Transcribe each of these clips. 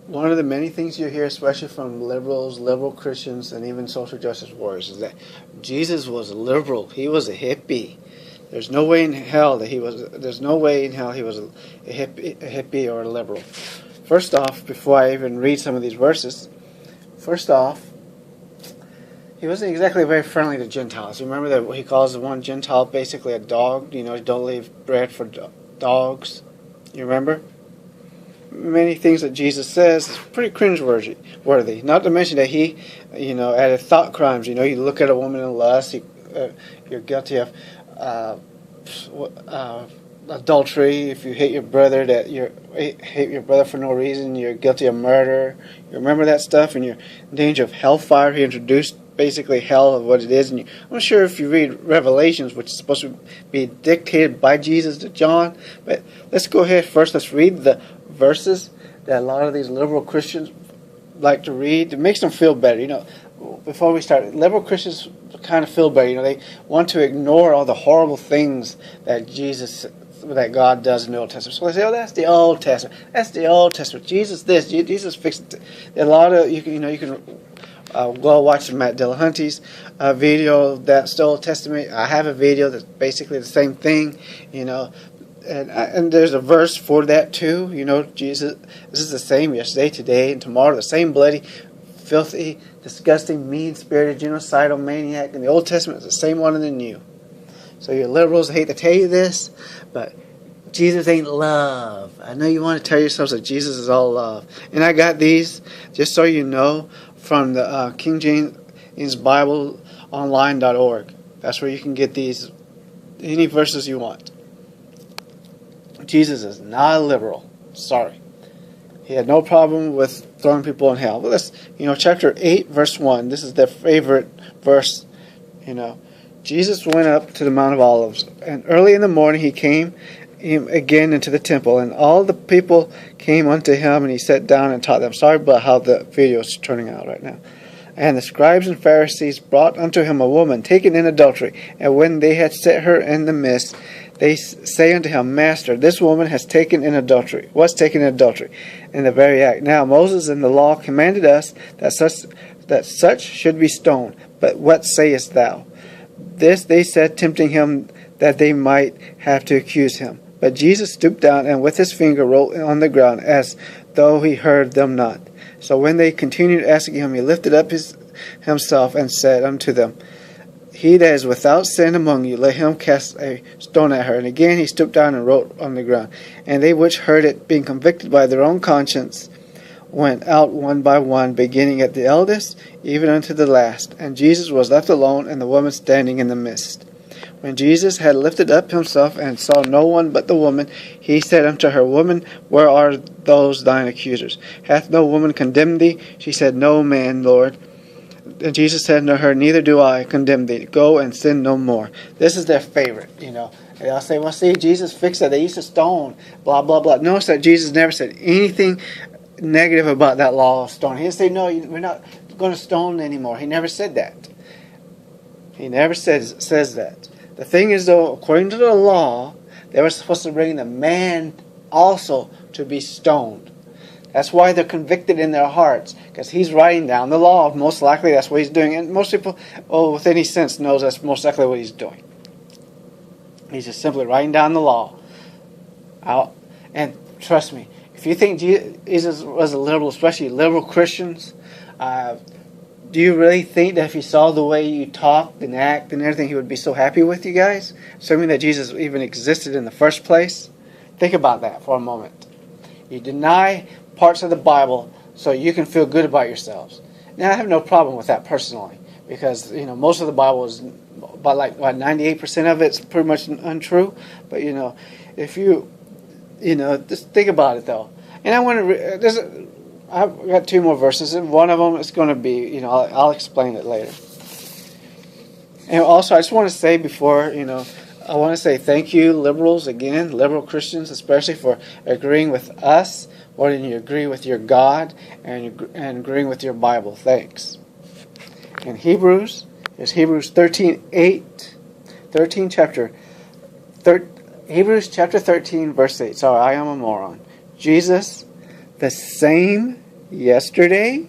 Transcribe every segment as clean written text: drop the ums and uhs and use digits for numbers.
one of the many things you hear, especially from liberals, liberal Christians, and even social justice warriors, is that Jesus was a liberal. He was a hippie. There's no way in hell that he was. There's no way in hell he was a hippie or a liberal. First off, before I even read some of these verses, first off, he wasn't exactly very friendly to Gentiles. You remember that he calls the one Gentile basically a dog. You know, don't leave bread for dogs. You remember? Many things that Jesus says is pretty cringe-worthy. Not to mention that he, added thought crimes. You look at a woman in lust, you're guilty of adultery. If you hate your brother, hate your brother for no reason, you're guilty of murder. You remember that stuff, and you're in danger of hellfire. He introduced basically hell of what it is. And I'm not sure if you read Revelations, which is supposed to be dictated by Jesus to John. But let's go ahead first. Let's read the verses that a lot of these liberal Christians like to read. It makes them feel better. Before we start, liberal Christians kind of feel better. They want to ignore all the horrible things that God does in the Old Testament. So they say, "Oh, that's the Old Testament. That's the Old Testament. Jesus this, Jesus fixed it." A lot of you can go watch Matt Dillahunty's video. That's the Old Testament. I have a video that's basically the same thing. And there's a verse for that too. Jesus, this is the same yesterday, today, and tomorrow. The same bloody, filthy, disgusting, mean-spirited, genocidal maniac in the Old Testament is the same one in the New. So you liberals hate to tell you this, but Jesus ain't love. I know you want to tell yourselves that Jesus is all love. And I got these, just so you know, from the King James Bible online.org. That's where you can get these, any verses you want. Jesus is not a liberal. Sorry. He had no problem with throwing people in hell. But let's, chapter 8, verse 1. This is their favorite verse. Jesus went up to the Mount of Olives, and early in the morning he came again into the temple, and all the people came unto him, and he sat down and taught them. Sorry about how the video is turning out right now. And the scribes and Pharisees brought unto him a woman taken in adultery, and when they had set her in the midst, they say unto him, Master, this woman has taken in adultery. What's taken in adultery? In the very act. Now Moses in the law commanded us that such should be stoned. But what sayest thou? This they said, tempting him that they might have to accuse him. But Jesus stooped down and with his finger wrote on the ground, as though he heard them not. So when they continued asking him, he lifted up himself and said unto them, He that is without sin among you, let him cast a stone at her. And again he stooped down and wrote on the ground. And they which heard it, being convicted by their own conscience, went out one by one, beginning at the eldest, even unto the last. And Jesus was left alone, and the woman standing in the midst. When Jesus had lifted up himself, and saw no one but the woman, he said unto her, Woman, where are those thine accusers? Hath no woman condemned thee? She said, No man, Lord. And Jesus said unto her, Neither do I condemn thee. Go and sin no more. This is their favorite, They'll say, well, see, Jesus fixed it. They used to stone, blah, blah, blah. Notice that Jesus never said anything negative about that law of stone. He didn't say, no, we're not going to stone anymore. He never said that. He never says that. The thing is, though, according to the law, they were supposed to bring the man also to be stoned. That's why they're convicted in their hearts, because he's writing down the law. Most likely that's what he's doing. And most people, with any sense, knows that's most likely what he's doing. He's just simply writing down the law. And trust me, if you think Jesus was a liberal, especially liberal Christians, do you really think that if he saw the way you talked and act and everything, he would be so happy with you guys? Assuming that Jesus even existed in the first place? Think about that for a moment. You deny parts of the Bible so you can feel good about yourselves. Now, I have no problem with that personally, because most of the Bible is about 98% of it's pretty much untrue. But if you just think about it though. And I want to I've got two more verses, and one of them is going to be I'll explain it later. And also, I just want to say before I want to say thank you, liberals, again, liberal Christians, especially for agreeing with us more than you agree with your God and agreeing with your Bible. Thanks. In Hebrews, is Hebrews 13:8, Hebrews chapter 13, verse 8. Sorry, I am a moron. Jesus, the same yesterday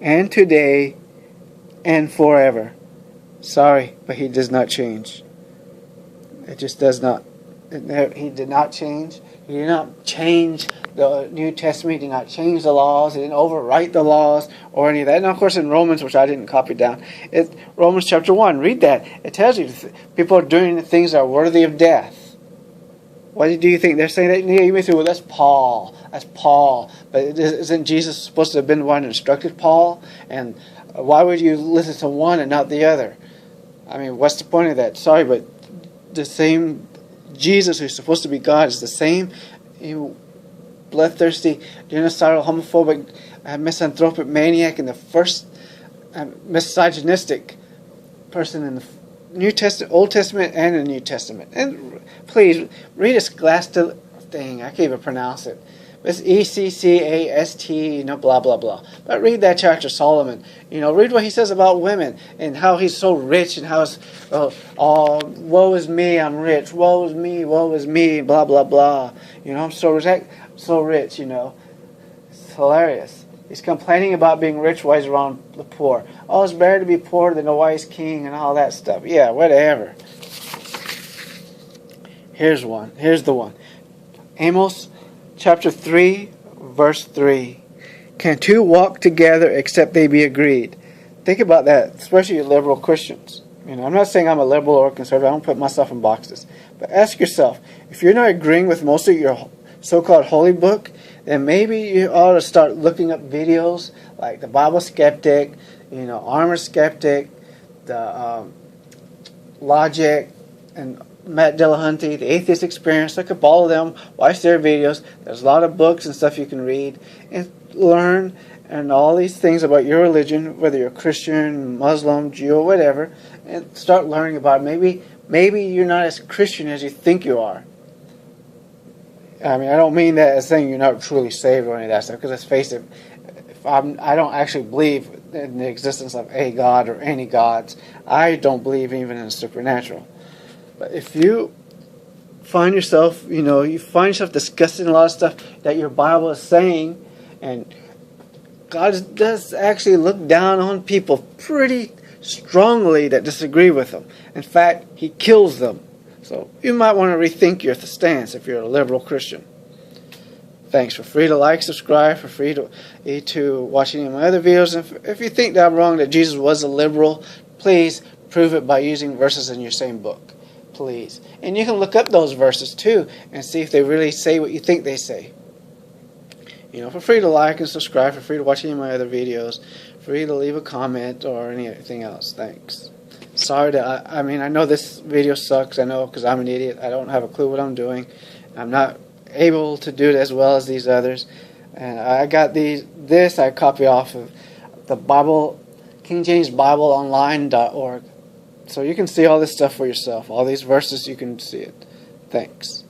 and today and forever. Sorry, but he does not change. It just does not. He did not change. He did not change the New Testament. He did not change the laws. He didn't overwrite the laws or any of that. And of course in Romans, which I didn't copy down, Romans chapter 1, read that. It tells you people are doing things that are worthy of death. Why do you think they're saying that? Yeah, you may say, well, that's Paul. That's Paul. But isn't Jesus supposed to have been the one who instructed Paul? And why would you listen to one and not the other? I mean, what's the point of that? Sorry, but the same Jesus who's supposed to be God is the same bloodthirsty, genocidal, homophobic, misanthropic maniac and the first misogynistic person in the New Testament, Old Testament, and the New Testament. And please read a scholastic thing. I can't even pronounce it. It's Eccast, blah blah blah. But read that chapter, Solomon. Read what he says about women and how he's so rich and how it's woe is me, I'm rich. Woe is me, blah blah blah. I'm so rich. It's hilarious. He's complaining about being rich while he's around the poor. Oh, it's better to be poor than a wise king and all that stuff. Yeah, whatever. Here's the one. Amos chapter 3, verse 3. Can two walk together except they be agreed? Think about that, especially liberal Christians. I'm not saying I'm a liberal or a conservative. I don't put myself in boxes. But ask yourself, if you're not agreeing with most of your so-called holy book, then maybe you ought to start looking up videos like the Bible Skeptic, Armor Skeptic, the Logic, and Matt Dillahunty, the Atheist Experience. Look up all of them, watch their videos. There's a lot of books and stuff you can read and learn and all these things about your religion, whether you're Christian, Muslim, Jew, or whatever, and start learning about it. Maybe you're not as Christian as you think you are. I mean, I don't mean that as saying you're not truly saved or any of that stuff, because let's face it, I don't actually believe in the existence of a God or any gods. I don't believe even in the supernatural. But if you find yourself, discussing a lot of stuff that your Bible is saying, and God does actually look down on people pretty strongly that disagree with Him. In fact, He kills them. So you might want to rethink your stance if you're a liberal Christian. Thanks. Feel free to like, subscribe. Feel free to watch any of my other videos. And if you think that I'm wrong, that Jesus was a liberal, please prove it by using verses in your same book. Please. And you can look up those verses too and see if they really say what you think they say. Feel free to like and subscribe. Feel free to watch any of my other videos. Feel free to leave a comment or anything else. Thanks. Sorry that I know this video sucks. I know, because I'm an idiot. I don't have a clue what I'm doing. I'm not able to do it as well as these others. And I got this I copy off of the Bible, King James Bible Online.org. So you can see all this stuff for yourself. All these verses, you can see it. Thanks.